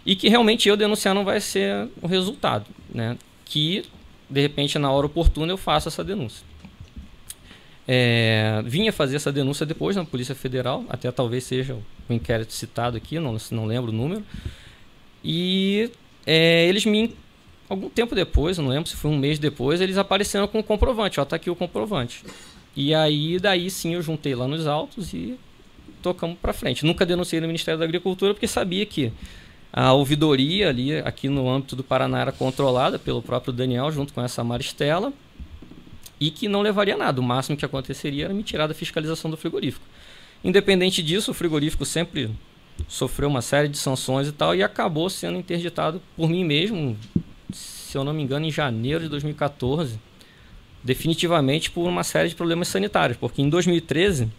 e que realmente eu denunciar não vai ser o resultado, né? Que, de repente, na hora oportuna eu faço essa denúncia. Vinha fazer essa denúncia depois na Polícia Federal, até talvez seja o inquérito citado aqui, não lembro o número. E eles algum tempo depois, eu não lembro se foi um mês depois, eles apareceram com o comprovante. Ó, tá aqui o comprovante. E aí, daí sim, eu juntei lá nos autos e tocamos para frente. Nunca denunciei no Ministério da Agricultura porque sabia que a ouvidoria ali, aqui no âmbito do Paraná, era controlada pelo próprio Daniel, junto com essa Maristela, e que não levaria nada. O máximo que aconteceria era me tirar da fiscalização do frigorífico. Independente disso, o frigorífico sempre sofreu uma série de sanções e tal, e acabou sendo interditado por mim mesmo, se eu não me engano, em janeiro de 2014, definitivamente por uma série de problemas sanitários, porque em 2013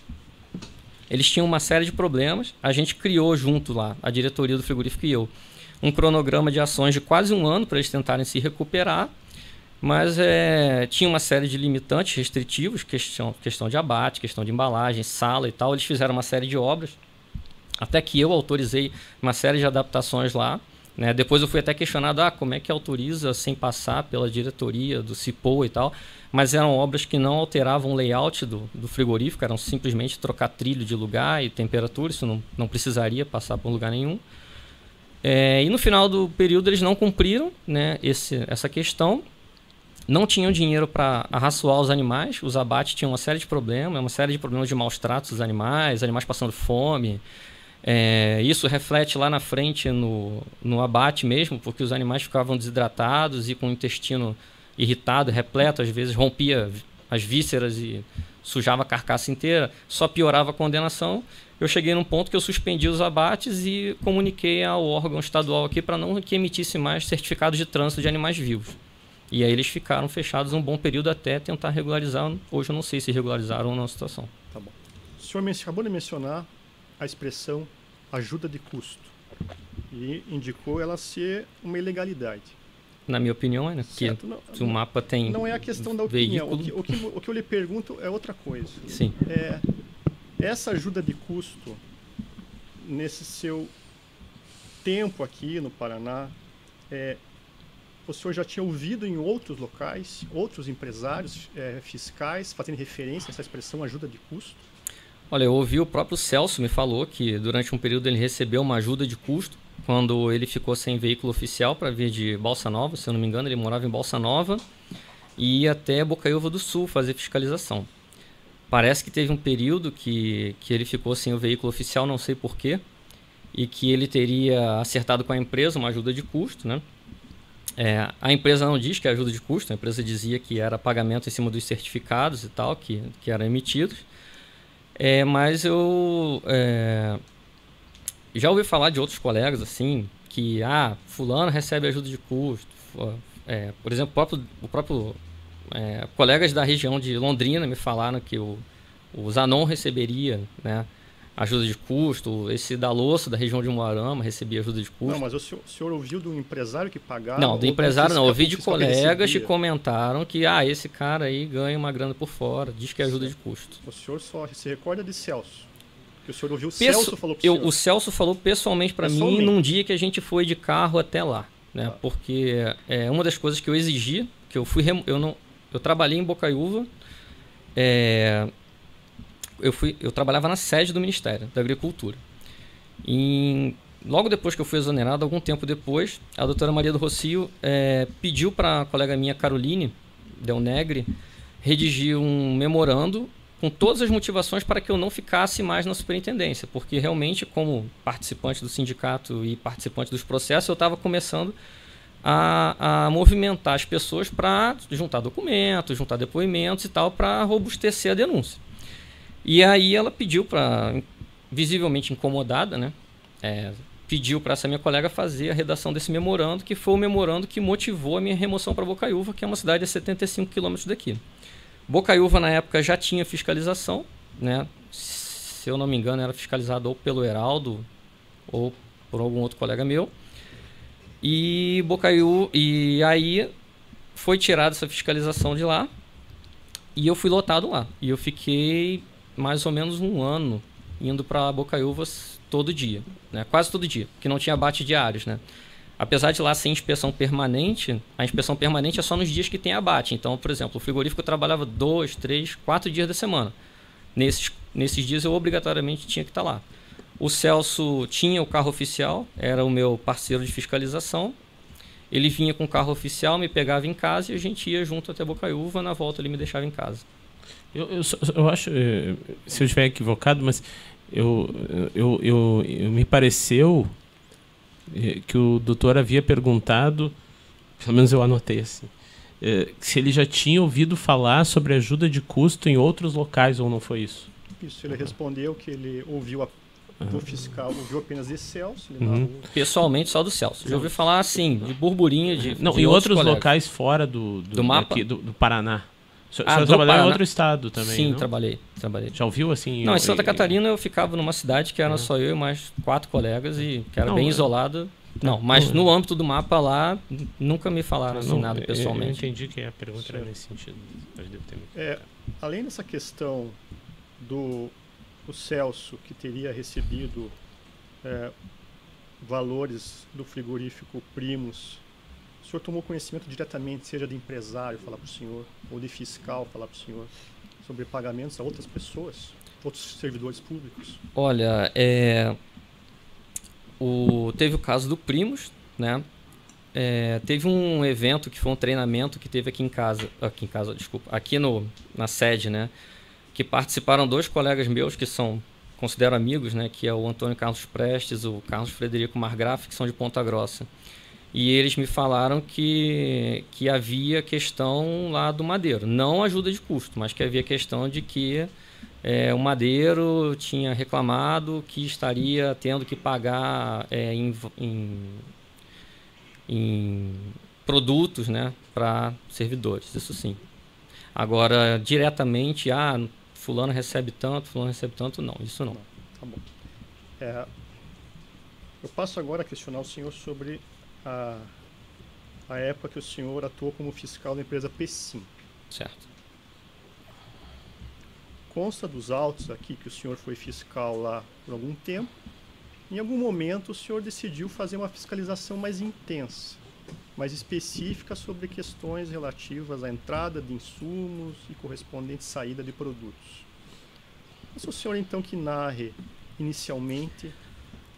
eles tinham uma série de problemas. A gente criou junto lá, a diretoria do frigorífico e eu, um cronograma de ações de quase um ano para eles tentarem se recuperar, mas tinha uma série de limitantes restritivos, questão de abate, questão de embalagem, sala e tal. Eles fizeram uma série de obras, até que eu autorizei uma série de adaptações lá, né? Depois eu fui até questionado, como é que autoriza sem passar pela diretoria do CIPO e tal, mas eram obras que não alteravam o layout do frigorífico, eram simplesmente trocar trilho de lugar e temperatura, isso não precisaria passar por lugar nenhum. E no final do período eles não cumpriram, né, essa questão, não tinham dinheiro para arraçoar os animais, os abates tinham uma série de problemas de maus tratos dos animais passando fome. Isso reflete lá na frente no abate mesmo, porque os animais ficavam desidratados e com o intestino irritado, repleto, às vezes rompia as vísceras e sujava a carcaça inteira, só piorava a condenação. Eu cheguei num ponto que eu suspendi os abates e comuniquei ao órgão estadual aqui para não que emitisse mais certificados de trânsito de animais vivos. E aí eles ficaram fechados um bom período até tentar regularizar. Hoje eu não sei se regularizaram ou não a situação. Tá bom. O senhor acabou de mencionar a expressão ajuda de custo e indicou ela ser uma ilegalidade. Na minha opinião, né? Porque se o mapa tem não é a questão da opinião. O que eu lhe pergunto é outra coisa. Sim. Essa ajuda de custo, nesse seu tempo aqui no Paraná, o senhor já tinha ouvido em outros locais, outros empresários fiscais fazendo referência a essa expressão ajuda de custo? Olha, eu ouvi o próprio Celso me falou que durante um período ele recebeu uma ajuda de custo quando ele ficou sem veículo oficial para vir de Balsa Nova, se eu não me engano, ele morava em Balsa Nova e ia até Bocaiúva do Sul fazer fiscalização. Parece que teve um período que ele ficou sem o veículo oficial, não sei porquê, e que ele teria acertado com a empresa uma ajuda de custo, né? A empresa não diz que é ajuda de custo, a empresa dizia que era pagamento em cima dos certificados e tal, que eram emitidos. Mas eu já ouvi falar de outros colegas assim, que fulano recebe ajuda de custo. Por exemplo, o próprio colegas da região de Londrina me falaram que o Zanon receberia, né, ajuda de custo, esse da Louça, da região de Moarama, recebia ajuda de custo. Não, mas o senhor ouviu do empresário que pagava? Não, do empresário não. Ouvi de colegas que comentaram que esse cara aí ganha uma grana por fora, diz que é ajuda de custo. O senhor só se recorda de Celso? Que o senhor ouviu o Celso falou pro senhor? O Celso falou pessoalmente para mim num dia que a gente foi de carro até lá, né? Porque uma das coisas que eu exigi, que eu trabalhei em Bocaiúva, eu trabalhava na sede do Ministério da Agricultura. Logo depois que eu fui exonerado, algum tempo depois, a doutora Maria do Rocio pediu para a colega minha, Caroline Del Negre, redigir um memorando com todas as motivações para que eu não ficasse mais na superintendência, porque realmente, como participante do sindicato e participante dos processos, eu estava começando a movimentar as pessoas para juntar documentos, juntar depoimentos e tal, para robustecer a denúncia. E aí ela pediu visivelmente incomodada, né? Pediu para essa minha colega fazer a redação desse memorando, que foi o memorando que motivou a minha remoção para Bocaiúva, que é uma cidade a 75 quilômetros daqui. Bocaiúva, na época, já tinha fiscalização, né? Se eu não me engano, era fiscalizado ou pelo Heraldo ou por algum outro colega meu. E aí foi tirada essa fiscalização de lá e eu fui lotado lá. E eu fiquei mais ou menos um ano indo para Bocaiúvas todo dia, né? Quase todo dia, porque não tinha abate diários, né? Apesar de lá ser inspeção permanente, a inspeção permanente é só nos dias que tem abate. Então, por exemplo, o frigorífico eu trabalhava 2, 3, 4 dias da semana. Nesses dias eu obrigatoriamente tinha que estar lá. O Celso tinha o carro oficial, era o meu parceiro de fiscalização. Ele vinha com o carro oficial, me pegava em casa e a gente ia junto até Bocaiúva. Na volta ele me deixava em casa. Eu acho, se eu estiver equivocado, mas me pareceu que o doutor havia perguntado, pelo menos eu anotei assim, se ele já tinha ouvido falar sobre ajuda de custo em outros locais, ou não foi isso? Isso, ele respondeu que ele ouviu do fiscal, ouviu apenas de Celso. Pessoalmente, só do Celso. Já ouvi falar, assim, de burburinho de não, de em outros colegas. locais fora do mapa? do Paraná. O senhor do trabalhou Paraná. em outro estado também, Sim, não? trabalhei. Já ouviu assim? Não, em Santa Catarina eu ficava numa cidade que era só eu e mais 4 colegas e que era bem isolada. Não, mas no âmbito do mapa lá, nunca me falaram assim nada pessoalmente. Eu entendi que a pergunta era nesse sentido. Mas deve ter... Além dessa questão do Celso, que teria recebido valores do frigorífico Primos, o senhor tomou conhecimento diretamente, seja de empresário falar para o senhor, ou de fiscal falar para o senhor, sobre pagamentos a outras pessoas, outros servidores públicos? Olha, teve o caso do Primos, né? Teve um evento que foi um treinamento que teve aqui na sede, né? Que participaram 2 colegas meus que considero amigos, né? Que é o Antônio Carlos Prestes, o Carlos Frederico Margraf, que são de Ponta Grossa. E eles me falaram que havia questão lá do madeiro, não ajuda de custo, mas que havia questão de que o madeiro tinha reclamado que estaria tendo que pagar em produtos, né, para servidores, isso sim. Agora, diretamente, fulano recebe tanto, não, isso não. Tá bom. Eu passo agora a questionar o senhor sobre a época que o senhor atuou como fiscal da empresa Pecim. Certo. Consta dos autos aqui que o senhor foi fiscal lá por algum tempo. Em algum momento o senhor decidiu fazer uma fiscalização mais intensa, mais específica sobre questões relativas à entrada de insumos e correspondente saída de produtos. Mas o senhor então que narre inicialmente,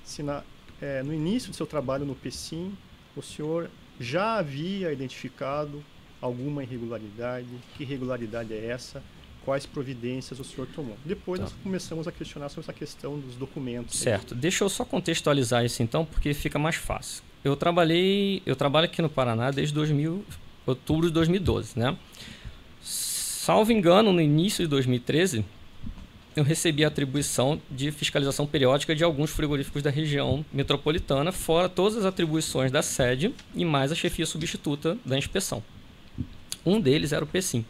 se no início do seu trabalho no Pecim, o senhor já havia identificado alguma irregularidade? Que irregularidade é essa? Quais providências o senhor tomou? Depois nós começamos a questionar sobre essa questão dos documentos. Certo. Deixa eu só contextualizar isso então, porque fica mais fácil. Eu trabalho aqui no Paraná desde outubro de 2012, né? Salvo engano, no início de 2013, eu recebi a atribuição de fiscalização periódica de alguns frigoríficos da região metropolitana, fora todas as atribuições da sede e mais a chefia substituta da inspeção. Um deles era o Pecim.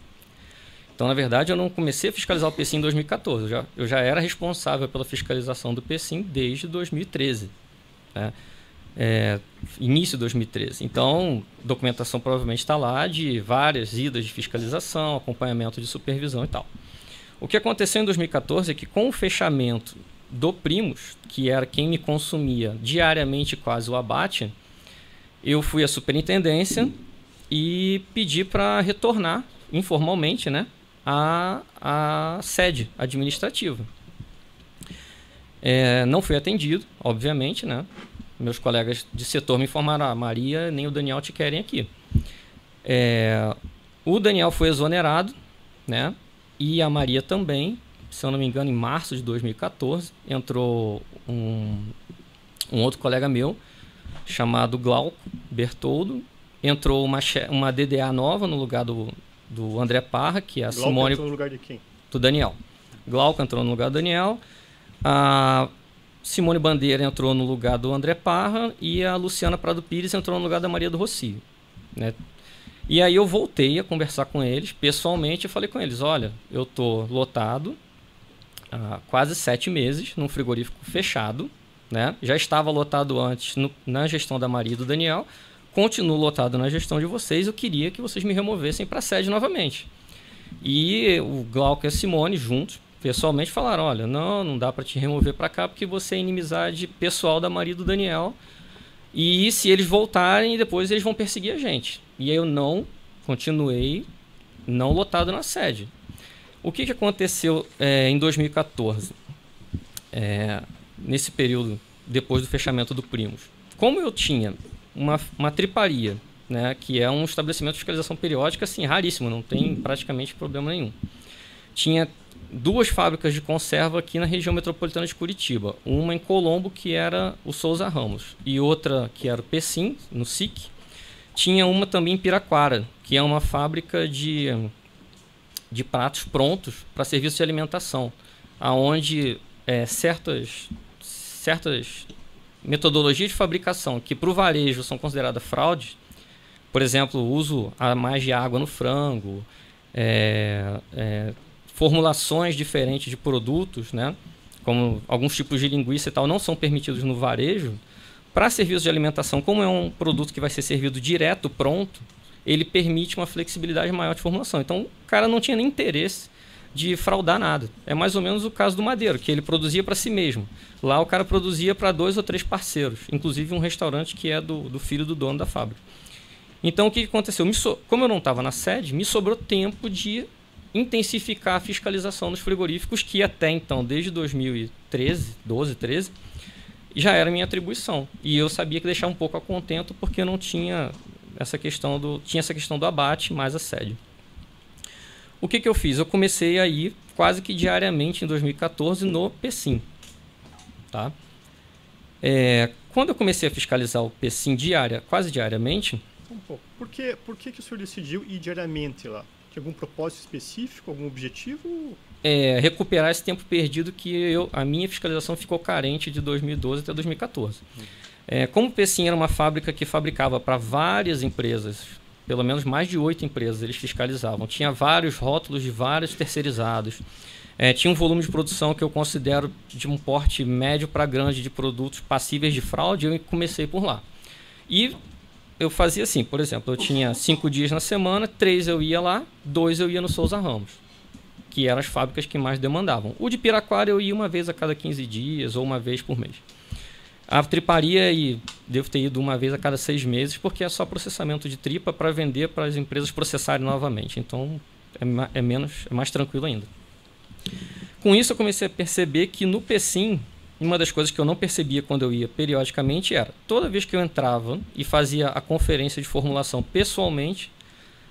Então, na verdade, eu não comecei a fiscalizar o Pecim em 2014. Eu já era responsável pela fiscalização do Pecim desde 2013. Né? Início de 2013. Então, documentação provavelmente está lá de várias idas de fiscalização, acompanhamento de supervisão e tal. O que aconteceu em 2014 é que com o fechamento do Primos, que era quem me consumia diariamente quase o abate, eu fui à superintendência e pedi para retornar informalmente, né, a sede administrativa. Não fui atendido, obviamente, né? Meus colegas de setor me informaram: a Maria nem o Daniel te querem aqui. O Daniel foi exonerado, né? E a Maria também, se eu não me engano, em março de 2014, entrou um outro colega meu, chamado Glauco Bertoldo. Entrou uma DDA nova no lugar do André Parra, que é a Glauco Simone... entrou no lugar de quem? Do Daniel. Glauco entrou no lugar do Daniel, a Simone Bandeira entrou no lugar do André Parra e a Luciana Prado Pires entrou no lugar da Maria do Rocio, né? E aí eu voltei a conversar com eles pessoalmente e falei com eles: olha, eu estou lotado há quase 7 meses num frigorífico fechado, né? Já estava lotado antes na gestão da Maria e do Daniel, continuo lotado na gestão de vocês, eu queria que vocês me removessem para a sede novamente. E o Glauco e a Simone juntos pessoalmente falaram, olha, não dá para te remover para cá porque você é inimizade pessoal da Maria e do Daniel. E se eles voltarem, depois eles vão perseguir a gente. E aí eu continuei não lotado na sede. O que aconteceu em 2014? Nesse período, depois do fechamento do Primus. Como eu tinha uma triparia, né, que é um estabelecimento de fiscalização periódica, assim, raríssimo, não tem praticamente problema nenhum. Tinha 2 fábricas de conserva aqui na região metropolitana de Curitiba. Uma em Colombo, que era o Souza Ramos, e outra que era o Pecim, no SIC. Tinha uma também em Piraquara, que é uma fábrica de pratos prontos para serviço de alimentação, onde certas metodologias de fabricação que para o varejo são consideradas fraudes, por exemplo, o uso a mais de água no frango, formulações diferentes de produtos, né, como alguns tipos de linguiça e tal, não são permitidos no varejo. Para serviço de alimentação, como é um produto que vai ser servido direto, pronto, ele permite uma flexibilidade maior de formulação. Então, o cara não tinha nem interesse de fraudar nada. É mais ou menos o caso do Madeiro, que ele produzia para si mesmo. Lá o cara produzia para 2 ou 3 parceiros, inclusive um restaurante que é do filho do dono da fábrica. Então, o que aconteceu? Como eu não estava na sede, me sobrou tempo de intensificar a fiscalização dos frigoríficos, que até então, desde 2013, 12, 13, já era minha atribuição. E eu sabia que deixar um pouco a contento, porque eu não tinha essa questão do abate mais assédio. O que eu fiz? Eu comecei a ir quase que diariamente em 2014 no Pecim. Tá? Quando eu comecei a fiscalizar o Pecim quase diariamente... Por que o senhor decidiu ir diariamente lá? Tinha algum propósito específico, algum objetivo? Recuperar esse tempo perdido que a minha fiscalização ficou carente de 2012 até 2014. Como o Pecim era uma fábrica que fabricava para várias empresas, pelo menos mais de 8 empresas eles fiscalizavam, tinha vários rótulos de vários terceirizados, tinha um volume de produção que eu considero de um porte médio para grande de produtos passíveis de fraude, eu comecei por lá. E eu fazia assim, por exemplo, eu tinha 5 dias na semana, 3 eu ia lá, 2 eu ia no Souza Ramos, que eram as fábricas que mais demandavam. O de Piraquara eu ia uma vez a cada 15 dias ou uma vez por mês. A triparia devo ter ido uma vez a cada 6 meses, porque é só processamento de tripa para vender para as empresas processarem novamente. Então é mais tranquilo ainda. Com isso eu comecei a perceber que no Pecim, uma das coisas que eu não percebia quando eu ia periodicamente era, toda vez que eu entrava e fazia a conferência de formulação pessoalmente,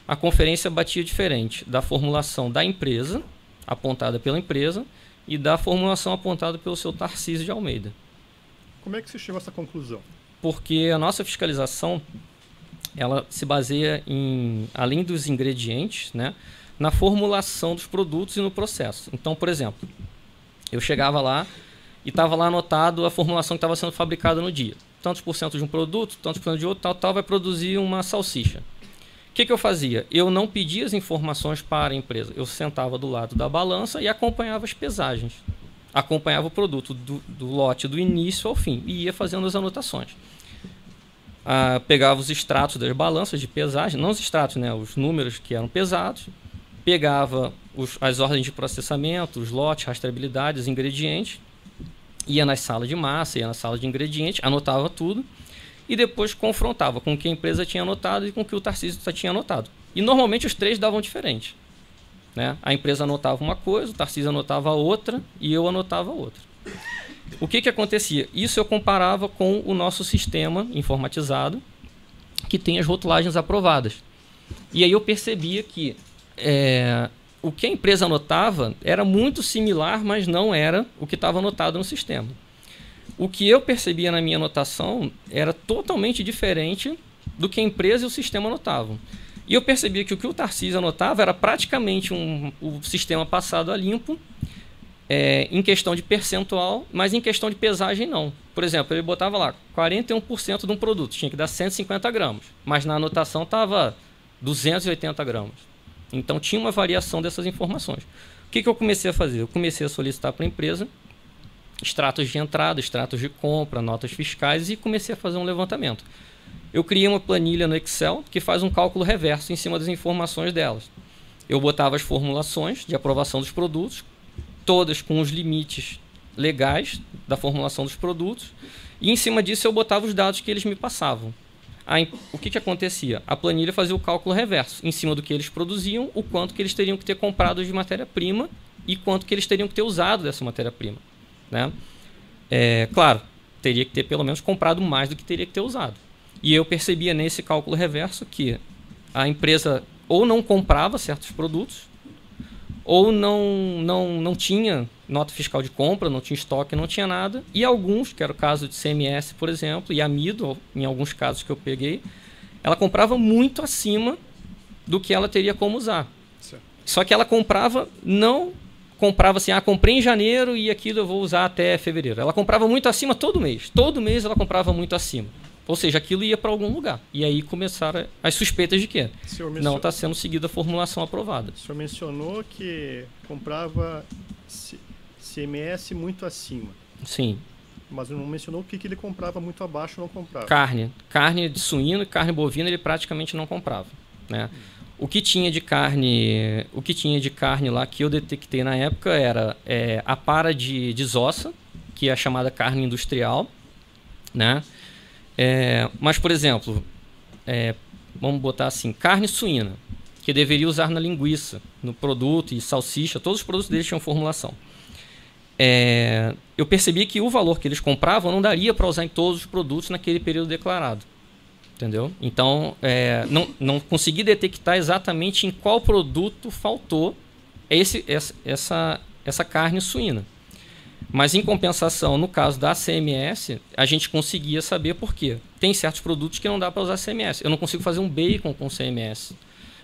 a conferência batia diferente da formulação da empresa, apontada pela empresa, e da formulação apontada pelo seu Tarcísio de Almeida. Como é que você chegou a essa conclusão? Porque a nossa fiscalização, ela se baseia além dos ingredientes, né, na formulação dos produtos e no processo. Então, por exemplo, eu chegava lá e estava lá anotado a formulação que estava sendo fabricada no dia. Tantos por cento de um produto, tantos por cento de outro, tal, vai produzir uma salsicha. O que eu fazia? Eu não pedia as informações para a empresa. Eu sentava do lado da balança e acompanhava as pesagens. Acompanhava o produto do lote do início ao fim e ia fazendo as anotações. Pegava os extratos das balanças de pesagem, não os extratos, né, os números que eram pesados, pegava as ordens de processamento, os lotes, rastreabilidade, os ingredientes, ia na sala de massa, ia na sala de ingredientes, anotava tudo e depois confrontava com o que a empresa tinha anotado e com o que o Tarcísio tinha anotado. E normalmente os 3 davam diferente. Né? A empresa anotava uma coisa, o Tarcísio anotava outra e eu anotava outra. O que acontecia? Isso eu comparava com o nosso sistema informatizado, que tem as rotulagens aprovadas. E aí eu percebia que o que a empresa anotava era muito similar, mas não era o que estava anotado no sistema. O que eu percebia na minha anotação era totalmente diferente do que a empresa e o sistema anotavam. E eu percebia que o que o Tarcísio anotava era praticamente o sistema passado a limpo, em questão de percentual, mas em questão de pesagem não. Por exemplo, ele botava lá 41% de um produto, tinha que dar 150 gramas, mas na anotação estava 280 gramas. Então tinha uma variação dessas informações. O que eu comecei a fazer? Eu comecei a solicitar para a empresa extratos de entrada, extratos de compra, notas fiscais e comecei a fazer um levantamento. Eu criei uma planilha no Excel que faz um cálculo reverso em cima das informações delas. Eu botava as formulações de aprovação dos produtos, todas com os limites legais da formulação dos produtos, e em cima disso eu botava os dados que eles me passavam. Aí, o que acontecia? A planilha fazia o cálculo reverso, em cima do que eles produziam, o quanto que eles teriam que ter comprado de matéria-prima e quanto que eles teriam que ter usado dessa matéria-prima, né? Claro, teria que ter pelo menos comprado mais do que teria que ter usado. E eu percebia nesse cálculo reverso que a empresa ou não comprava certos produtos, ou não tinha nota fiscal de compra, não tinha estoque, não tinha nada. E alguns, que era o caso de CMS, por exemplo, e Amido, em alguns casos que eu peguei, ela comprava muito acima do que ela teria como usar. Certo. Só que ela não comprava assim, comprei em janeiro e aquilo eu vou usar até fevereiro. Ela comprava muito acima todo mês. Todo mês ela comprava muito acima. Ou seja, aquilo ia para algum lugar. E aí começaram as suspeitas de que não está sendo seguida a formulação aprovada. O senhor mencionou que comprava CMS muito acima. Sim. Mas não mencionou o que ele comprava muito abaixo ou não comprava. Carne de suíno e carne bovina ele praticamente não comprava, né? O que tinha de carne lá que eu detectei na época era a para de desossa, que é a chamada carne industrial, né? Mas, por exemplo, vamos botar assim, carne suína, que deveria usar na linguiça, no produto e salsicha, todos os produtos deles tinham formulação. Eu percebi que o valor que eles compravam não daria para usar em todos os produtos naquele período declarado. Entendeu? Então, não consegui detectar exatamente em qual produto faltou essa carne suína. Mas, em compensação, no caso da CMS, a gente conseguia saber por quê. Tem certos produtos que não dá para usar CMS. Eu não consigo fazer um bacon com CMS.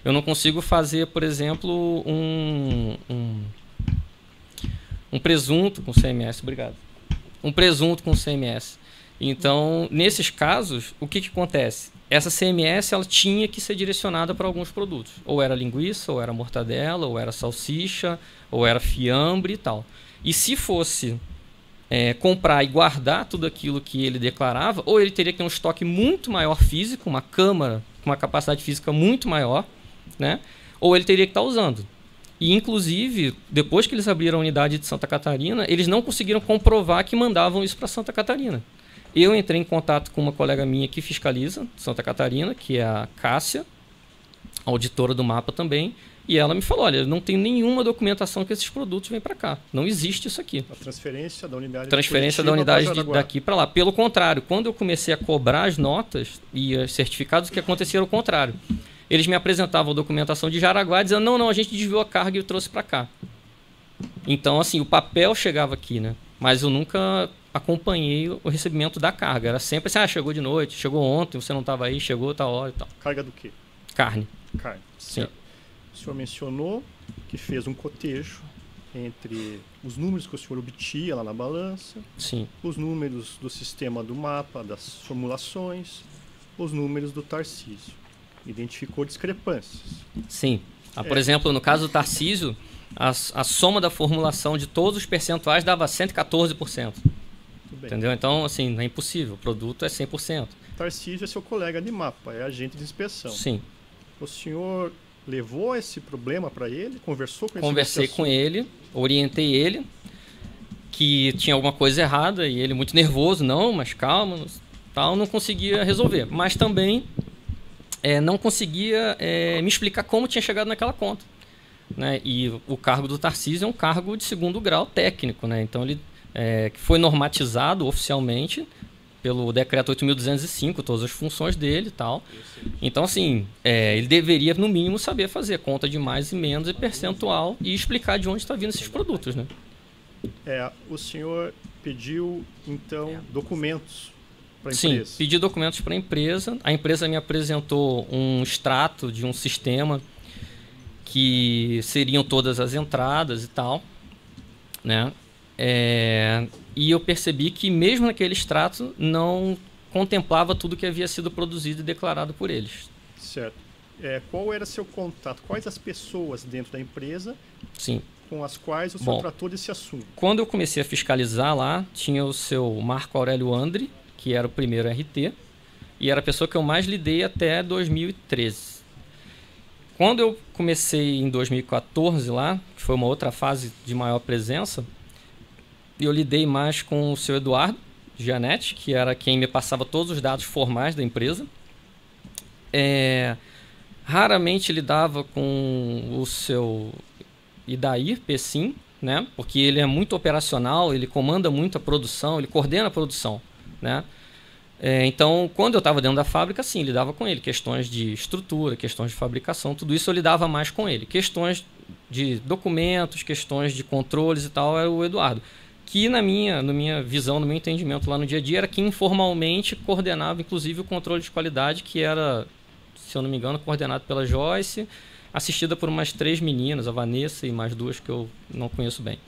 Eu não consigo fazer, por exemplo, um presunto com CMS. Obrigado. Um presunto com CMS. Então, nesses casos, o que acontece? Essa CMS ela tinha que ser direcionada para alguns produtos. Ou era linguiça, ou era mortadela, ou era salsicha, ou era fiambre e tal. E se fosse comprar e guardar tudo aquilo que ele declarava, ou ele teria que ter um estoque muito maior físico, uma câmara com uma capacidade física muito maior, né? Ou ele teria que estar usando. E, inclusive, depois que eles abriram a unidade de Santa Catarina, eles não conseguiram comprovar que mandavam isso para Santa Catarina. Eu entrei em contato com uma colega minha que fiscaliza Santa Catarina, que é a Cássia, auditora do mapa também, e ela me falou, olha, não tem nenhuma documentação que esses produtos vêm para cá. Não existe isso aqui. A transferência da unidade daqui para lá. Pelo contrário, quando eu comecei a cobrar as notas e os certificados, o que acontecia era o contrário. Eles me apresentavam a documentação de Jaraguá, dizendo, não, a gente desviou a carga e trouxe para cá. Então, assim, o papel chegava aqui, né? Mas eu nunca acompanhei o recebimento da carga. Era sempre assim, chegou de noite, chegou ontem, você não estava aí, chegou tal hora e tal. Carga do quê? Carne. Carne. Sim. O senhor mencionou que fez um cotejo entre os números que o senhor obtinha lá na balança, sim, os números do sistema do mapa, das formulações, os números do Tarcísio. Identificou discrepâncias. Sim. Por exemplo, no caso do Tarcísio, a soma da formulação de todos os percentuais dava 114%. Entendeu? Então, assim, é impossível. O produto é 100%. Tarcísio é seu colega de mapa, é agente de inspeção. Sim. O senhor levou esse problema para ele? Conversou com ele? Conversei com ele, orientei ele que tinha alguma coisa errada e ele muito nervoso, mas calma, tal, não conseguia resolver. Mas também não conseguia me explicar como tinha chegado naquela conta. Né? E o cargo do Tarcísio é um cargo de segundo grau técnico, né? Então ele foi normatizado oficialmente pelo decreto 8.205, todas as funções dele e tal. Então, assim, ele deveria, no mínimo, saber fazer conta de mais e menos e percentual e explicar de onde está vindo esses produtos, né? O senhor pediu, então, documentos para a empresa? Sim, pedi documentos para a empresa. A empresa me apresentou um extrato de um sistema que seriam todas as entradas e tal, né? E eu percebi que mesmo naquele extrato não contemplava tudo que havia sido produzido e declarado por eles. Certo. Qual era seu contato? Quais as pessoas dentro da empresa Sim. com as quais o senhor tratou desse assunto? Quando eu comecei a fiscalizar lá, tinha o seu Marco Aurélio Andri, que era o primeiro RT, e era a pessoa que eu mais lidei até 2013. quando eu comecei em 2014 lá, que foi uma outra fase de maior presença, eu lidei mais com o seu Eduardo Gianetti, que era quem me passava todos os dados formais da empresa. Raramente lidava com o seu Idair Pessim, né? Porque ele é muito operacional, ele comanda muito a produção, ele coordena a produção, né? Então, quando eu estava dentro da fábrica, sim, lidava com ele. Questões de estrutura, questões de fabricação, tudo isso eu lidava mais com ele. Questões de documentos, questões de controles e tal, era o Eduardo. Que na minha visão, no meu entendimento lá no dia a dia, era quem informalmente coordenava, inclusive, o controle de qualidade, que era, se eu não me engano, coordenado pela Joyce, assistida por umas 3 meninas, a Vanessa e mais 2 que eu não conheço bem.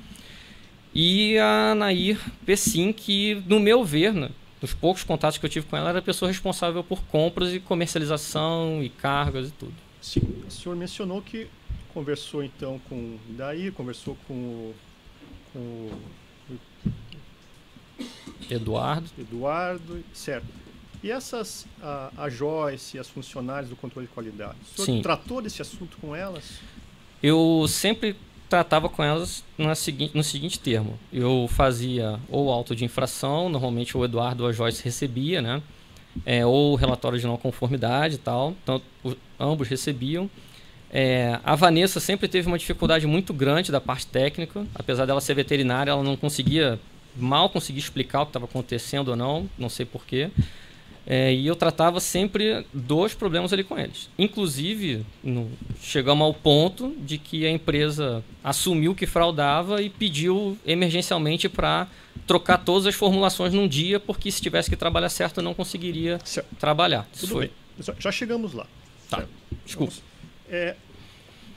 E a Nair Pessim, que, no meu ver, né, nos poucos contatos que eu tive com ela, era a pessoa responsável por compras e comercialização e cargas e tudo. Sim, o senhor mencionou que conversou então com o Idair, conversou com o Eduardo, certo. E essas, a Joyce e as funcionárias do controle de qualidade, o senhor tratou desse assunto com elas? Eu sempre tratava com elas no seguinte termo. Eu fazia ou auto de infração, normalmente o Eduardo ou a Joyce recebia, né? Ou relatório de não conformidade e tal. Então, ambos recebiam. A Vanessa sempre teve uma dificuldade muito grande da parte técnica. Apesar dela ser veterinária, ela não mal conseguia explicar o que estava acontecendo ou não sei porquê. E eu tratava sempre dos problemas ali com eles. Inclusive, chegamos ao ponto de que a empresa assumiu que fraudava e pediu emergencialmente para trocar todas as formulações num dia, porque se tivesse que trabalhar certo, não conseguiria trabalhar. Tudo bem. Já chegamos lá. Tá. Certo. Desculpa.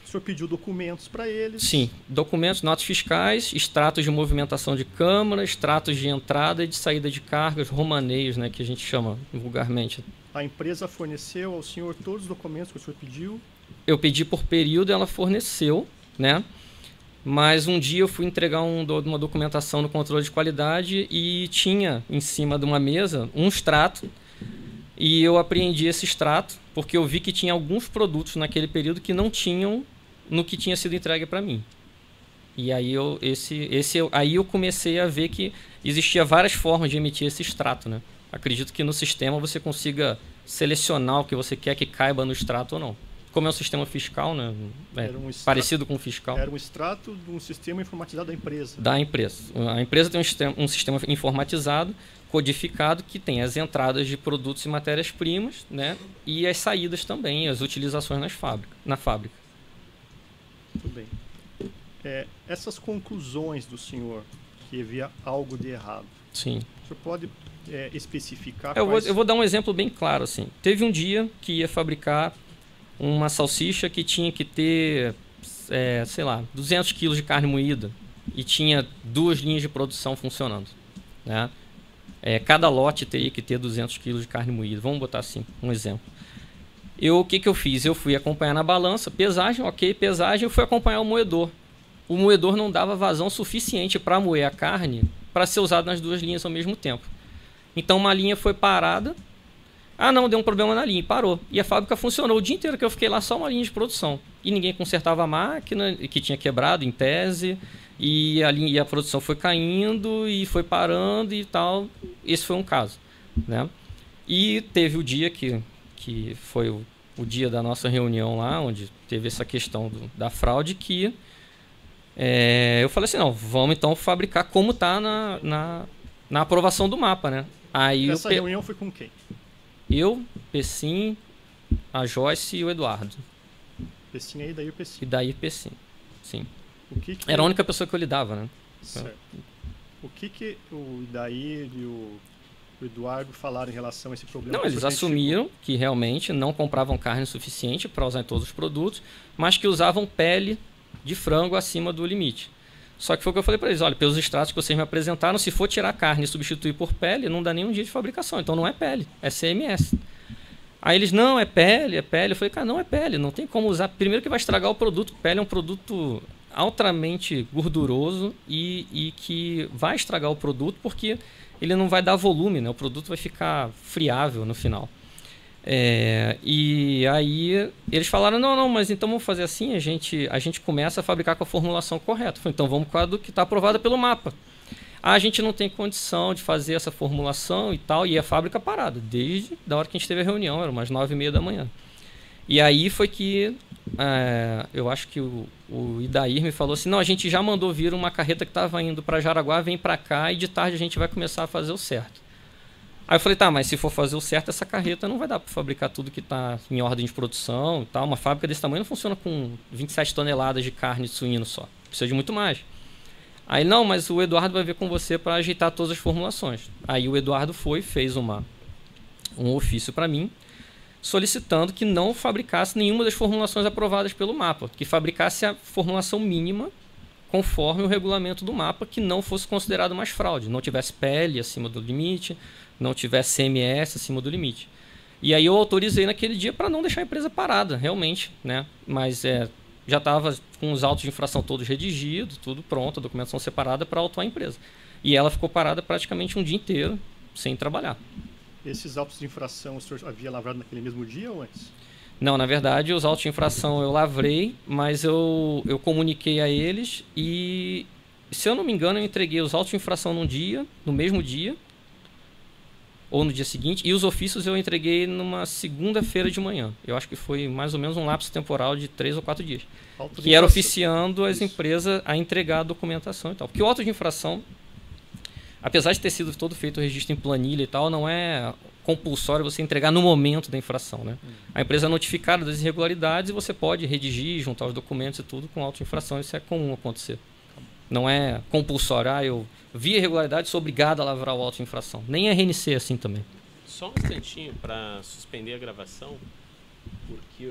O senhor pediu documentos para eles? Sim, documentos, notas fiscais, extratos de movimentação de câmara, extratos de entrada e de saída de cargas, romaneios, né, que a gente chama vulgarmente. A empresa forneceu ao senhor todos os documentos que o senhor pediu? Eu pedi por período, ela forneceu, né? Mas um dia eu fui entregar uma documentação no controle de qualidade e tinha em cima de uma mesa um extrato. E eu apreendi esse extrato porque eu vi que tinha alguns produtos naquele período que não tinham no que tinha sido entregue para mim. E aí eu comecei a ver que existia várias formas de emitir esse extrato, né? Acredito que no sistema você consiga selecionar o que você quer que caiba no extrato ou não. Como é um sistema fiscal, né? Parecido com o fiscal. Era um extrato de um sistema informatizado da empresa. Da empresa. A empresa tem um sistema informatizado, codificado, que tem as entradas de produtos e matérias-primas, né? E as saídas também, as utilizações na fábrica. Muito bem. Essas conclusões do senhor, que havia algo de errado. Sim. O senhor pode especificar eu vou dar um exemplo bem claro. Assim. Teve um dia que ia fabricar uma salsicha que tinha que ter, sei lá, 200 quilos de carne moída e tinha 2 linhas de produção funcionando, né? Cada lote teria que ter 200 quilos de carne moída. Vamos botar assim, um exemplo. O que eu fiz? Eu fui acompanhar na balança, pesagem, ok, pesagem, eu fui acompanhar o moedor. O moedor não dava vazão suficiente para moer a carne para ser usado nas 2 linhas ao mesmo tempo. Então uma linha foi parada. Não, deu um problema na linha, parou. E a fábrica funcionou o dia inteiro que eu fiquei lá, só uma linha de produção. E ninguém consertava a máquina, que tinha quebrado em tese, e a produção foi caindo e foi parando e tal. Esse foi um caso, né? E teve o dia que foi o dia da nossa reunião lá, onde teve essa questão da fraude, que eu falei assim, não, vamos então fabricar como está na aprovação do mapa, né? Aí essa reunião foi com quem? Eu, Pessim, a Joyce e o Eduardo. Pessim e daí o Pessim. E daí Pessim, sim. Era a única pessoa que eu lidava, né? Certo. O que o Idair e o Eduardo falaram em relação a esse problema? Não, eles assumiram que realmente não compravam carne suficiente para usar em todos os produtos, mas que usavam pele de frango acima do limite. Só que foi o que eu falei para eles, olha, pelos extratos que vocês me apresentaram, se for tirar carne e substituir por pele, não dá nem um dia de fabricação, então não é pele, é CMS. Aí eles, não, é pele. Eu falei, cara, não é pele, não tem como usar. Primeiro que vai estragar o produto, pele é um produto altamente gorduroso e que vai estragar o produto porque ele não vai dar volume, né? O produto vai ficar friável no final. E aí eles falaram, não, mas então vamos fazer assim, a gente começa a fabricar com a formulação correta. Eu falei, então vamos com a do que está aprovada pelo mapa. A gente não tem condição de fazer essa formulação e tal, e a fábrica parada, desde a hora que a gente teve a reunião, era umas 9h30 da manhã. E aí foi que eu acho que o Idair me falou assim, não, a gente já mandou vir uma carreta que estava indo para Jaraguá, vem para cá e de tarde a gente vai começar a fazer o certo. Aí eu falei, tá, mas se for fazer o certo, essa carreta não vai dar para fabricar tudo que está em ordem de produção e tal. Uma fábrica desse tamanho não funciona com 27 toneladas de carne de suíno só, precisa de muito mais. Aí, não, mas o Eduardo vai ver com você para ajeitar todas as formulações. Aí o Eduardo fez um ofício para mim, solicitando que não fabricasse nenhuma das formulações aprovadas pelo mapa, que fabricasse a formulação mínima conforme o regulamento do mapa, que não fosse considerado mais fraude, não tivesse PL acima do limite, não tivesse CMS acima do limite. E aí eu autorizei naquele dia para não deixar a empresa parada, realmente, né? Mas já estava com os autos de infração todos redigidos, tudo pronto, a documentação separada para autuar a empresa. E ela ficou parada praticamente um dia inteiro, sem trabalhar. Esses autos de infração o senhor havia lavrado naquele mesmo dia ou antes? Não, na verdade, os autos de infração eu lavrei, mas eu comuniquei a eles e, se eu não me engano, eu entreguei os autos de infração no mesmo dia, ou no dia seguinte, e os ofícios eu entreguei numa segunda-feira de manhã. Eu acho que foi mais ou menos um lapso temporal de 3 ou 4 dias. Que era oficiando as empresas a entregar a documentação e tal. Porque o auto de infração, apesar de ter sido todo feito o registro em planilha e tal, não é compulsório você entregar no momento da infração, né? A empresa é notificada das irregularidades e você pode redigir, juntar os documentos e tudo com auto de infração. Isso é comum acontecer. Não é compulsório. Eu vi irregularidade, sou obrigado a lavrar o auto de infração. Nem a RNC é assim também. Só um instantinho para suspender a gravação, porque